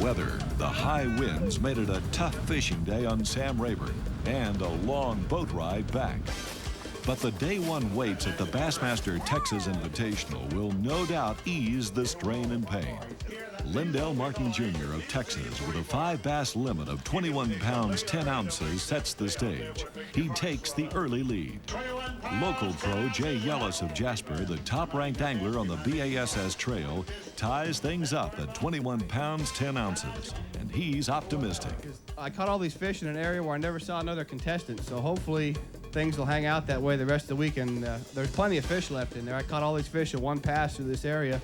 Weather, the high winds made it a tough fishing day on Sam Rayburn and a long boat ride back. But the day one weights at the Bassmaster Texas Invitational will no doubt ease the strain and pain. Lindell Martin Jr. of Texas, with a 5 bass limit of 21 pounds 10 ounces, sets the stage. He takes the early lead. Local pro Jay Yellis of Jasper, the top-ranked angler on the BASS trail, ties things up at 21 pounds 10 ounces, and he's optimistic. I caught all these fish in an area where I never saw another contestant, so hopefully things will hang out that way the rest of the week, and there's plenty of fish left in there. I caught all these fish in one pass through this area,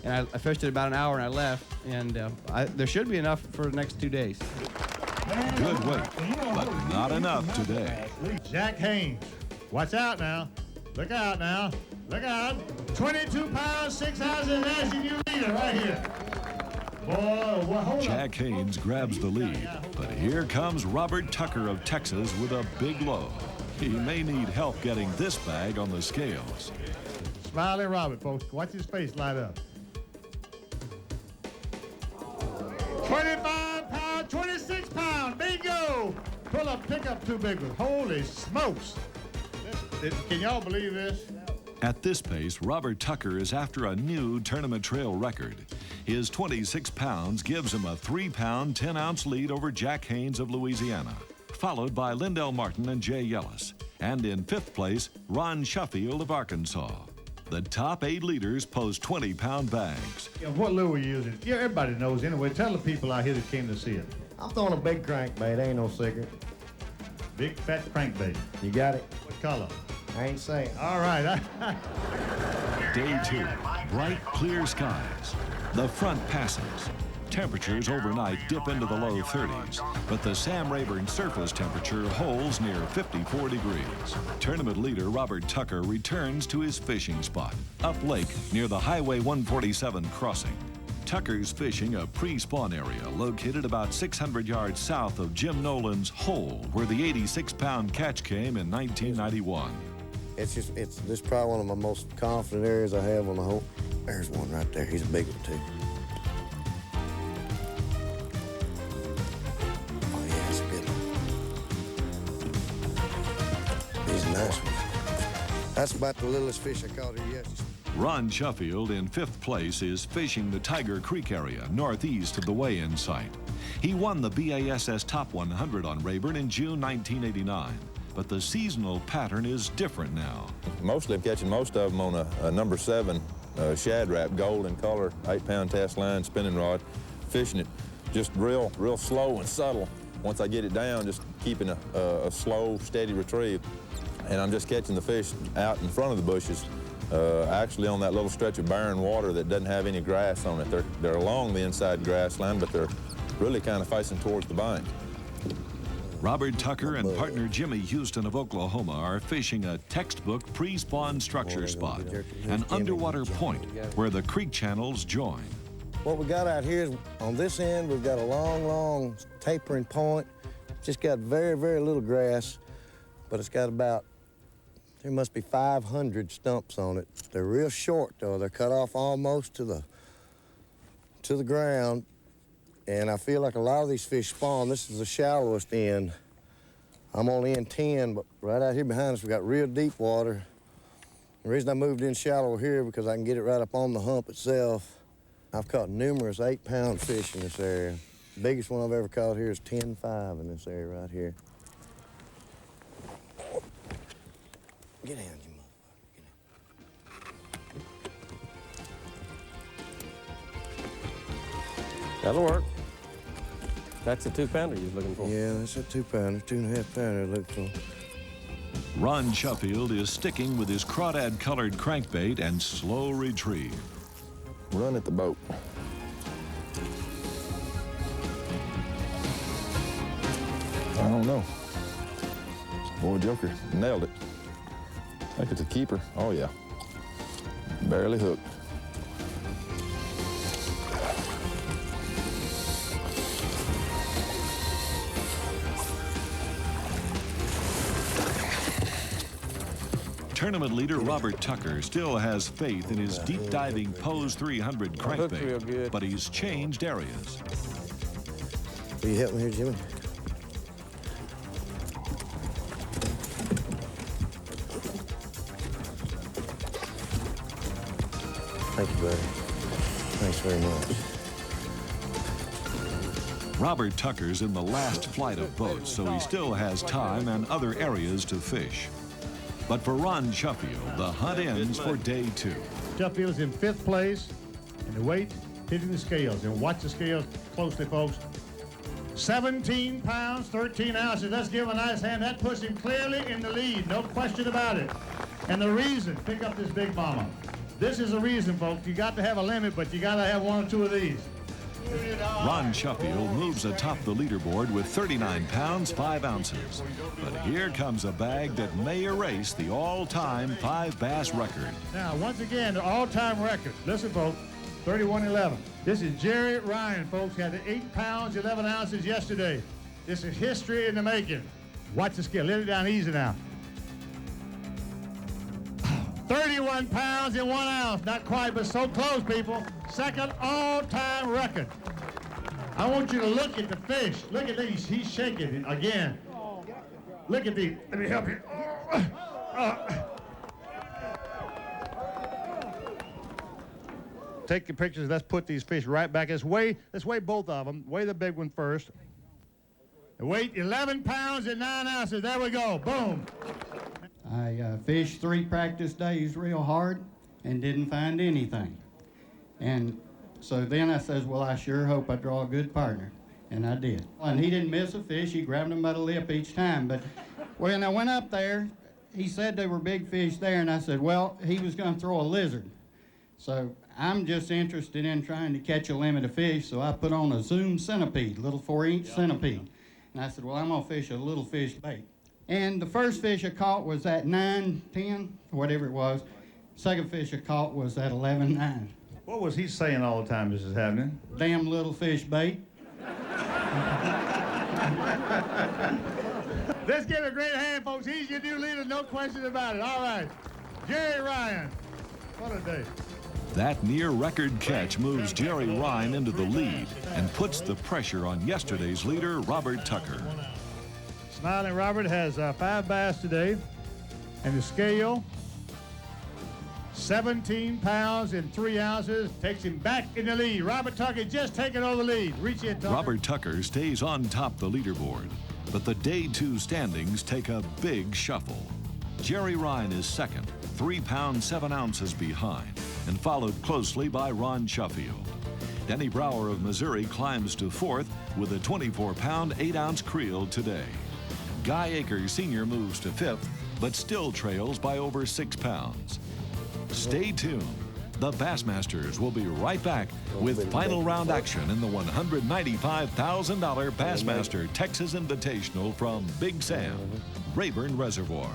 and I fished it about an hour and I left, and there should be enough for the next 2 days. Good weight, but not enough today. Jack HAINS, watch out now. Look out now. Look out. 22 pounds, 6 ounces, that's your new leader right here. Boy, well, hold Jack HAINS grabs the lead, but here comes Robert Tucker of Texas with a big load. He may need help getting this bag on the scales. Smiley Robert, folks. Watch his face light up. 25 pounds, 26 pounds. Bingo! Pull up, pick up 2 big ones. Holy smokes. Can y'all believe this? At this pace, Robert Tucker is after a new tournament trail record. His 26 pounds gives him a 3-pound, 10-ounce lead over Jack HAINS of Louisiana, followed by Lindell Martin and Jay Yellis. And in 5th place, Ron Shuffield of Arkansas. The top 8 leaders post 20-pound bags. Yeah, what lure are you using? Yeah, everybody knows anyway. Tell the people out here that came to see it. I'm throwing a big crankbait, ain't no secret. Big fat crankbait. You got it? What color? I ain't saying. All right. Day 2, bright, clear skies. The front passes. Temperatures overnight dip into the low 30s, but the Sam Rayburn surface temperature holds near 54 degrees. Tournament leader Robert Tucker returns to his fishing spot, up lake near the Highway 147 crossing. Tucker's fishing a pre-spawn area located about 600 yards south of Jim Nolan's hole, where the 86-pound catch came in 1991. This is probably one of my most confident areas I have on the hole. There's one right there. He's a big one, too. Oh, yeah, that's a good one. He's a nice one. That's about the littlest fish I caught here yesterday. Ron Shuffield, in 5th place, is fishing the Tiger Creek area northeast of the weigh-in site. He won the BASS Top 100 on Rayburn in June 1989, but the seasonal pattern is different now. Mostly I'm catching most of them on a number 7 shad wrap, gold in color, 8-pound test line, spinning rod, fishing it just real slow and subtle. Once I get it down, just keeping a slow, steady retrieve. And I'm just catching the fish out in front of the bushes, actually on that little stretch of barren water that doesn't have any grass on it. They're along the inside grass line, but they're really kind of facing towards the bank. Robert Tucker and partner Jimmy Houston of Oklahoma are fishing a textbook pre-spawn structure spot, an underwater point where the creek channels join. What we got out here is on this end, we've got a long tapering point. Just got very little grass, but it's got about, there must be 500 stumps on it. They're real short though. They're cut off almost to the ground. And I feel like a lot of these fish spawn. This is the shallowest end. I'm only in 10, but right out here behind us, we got real deep water. The reason I moved in shallow here because I can get it right up on the hump itself. I've caught numerous 8-pound fish in this area. The biggest one I've ever caught here is 10.5 in this area right here. Get down, you motherfucker. Get down. That'll work. That's a 2-pounder you're looking for. Yeah, that's a 2-pounder, 2.5-pounder I look for. Ron Shuffield is sticking with his crawdad-colored crankbait and slow retrieve. Run at the boat. I don't know. Boy, Joker nailed it. I think it's a keeper. Oh, yeah. Barely hooked. Tournament leader Robert Tucker still has faith in his deep-diving Pose 300 crankbait, but he's changed areas. Will you help me here, Jimmy? Thank you, buddy. Thanks very much. Robert Tucker's in the last flight of boats, so he still has time and other areas to fish. But for Ron Shuffield, the hunt ends for day 2. Duffield's in 5th place, and the weight hitting the scales. And watch the scales closely, folks. 17 pounds, 13 ounces. Let's give him a nice hand. That puts him clearly in the lead, no question about it. And the reason, pick up this big mama. This is the reason, folks. You got to have a limit, but you got to have 1 or 2 of these. Ron Shuffield moves atop the leaderboard with 39 pounds, 5 ounces. But here comes a bag that may erase the all-time 5 bass record. Now, once again, the all-time record. Listen, folks, 31.11. This is Jerry Ryan, folks. Had 8 pounds, 11 ounces yesterday. This is history in the making. Watch the scale. Let it down easy now. 31 pounds and 1 ounce. Not quite, but so close, people. Second all-time record. I want you to look at the fish. Look at these. He's shaking it again. Look at these. Let me help you. Take the pictures. Let's put these fish right back. Let's weigh both of them. Weigh the big one first. The weight 11 pounds and 9 ounces. There we go. Boom. I fished 3 practice days real hard and didn't find anything. And so then I says, well, I sure hope I draw a good partner. And I did. And he didn't miss a fish. He grabbed him by the lip each time. But when I went up there, he said there were big fish there. And I said, well, he was going to throw a lizard. So I'm just interested in trying to catch a limit of fish. So I put on a Zoom centipede, little 4-inch centipede. And I said, well, I'm going to fish a little fish bait. And the first fish I caught was at 9, 10, whatever it was. Second fish I caught was at 11, 9. What was he saying all the time this is happening? Damn little fish bait. Let's give a great hand, folks. He's your new leader, no question about it. All right. Jerry Ryan. What a day. That near-record catch moves Jerry RHYNE into the lead and puts the pressure on yesterday's leader, Robert Tucker. Smiling Robert has 5 bass today, and the scale, 17 pounds and 3 ounces, takes him back in the lead. Robert Tucker just taking over the lead. Reach in, Tucker. Robert Tucker stays on top the leaderboard, but the day 2 standings take a big shuffle. Jerry RHYNE is second, 3 pounds, 7 ounces behind, and followed closely by Ron Shuffield. Denny Brower of Missouri climbs to 4th with a 24-pound, 8-ounce creel today. Guy Akers Sr. moves to 5th, but still trails by over 6 pounds. Stay tuned. The Bassmasters will be right back with final round action in the $195,000 Bassmaster Texas Invitational from Big Sam, Rayburn Reservoir.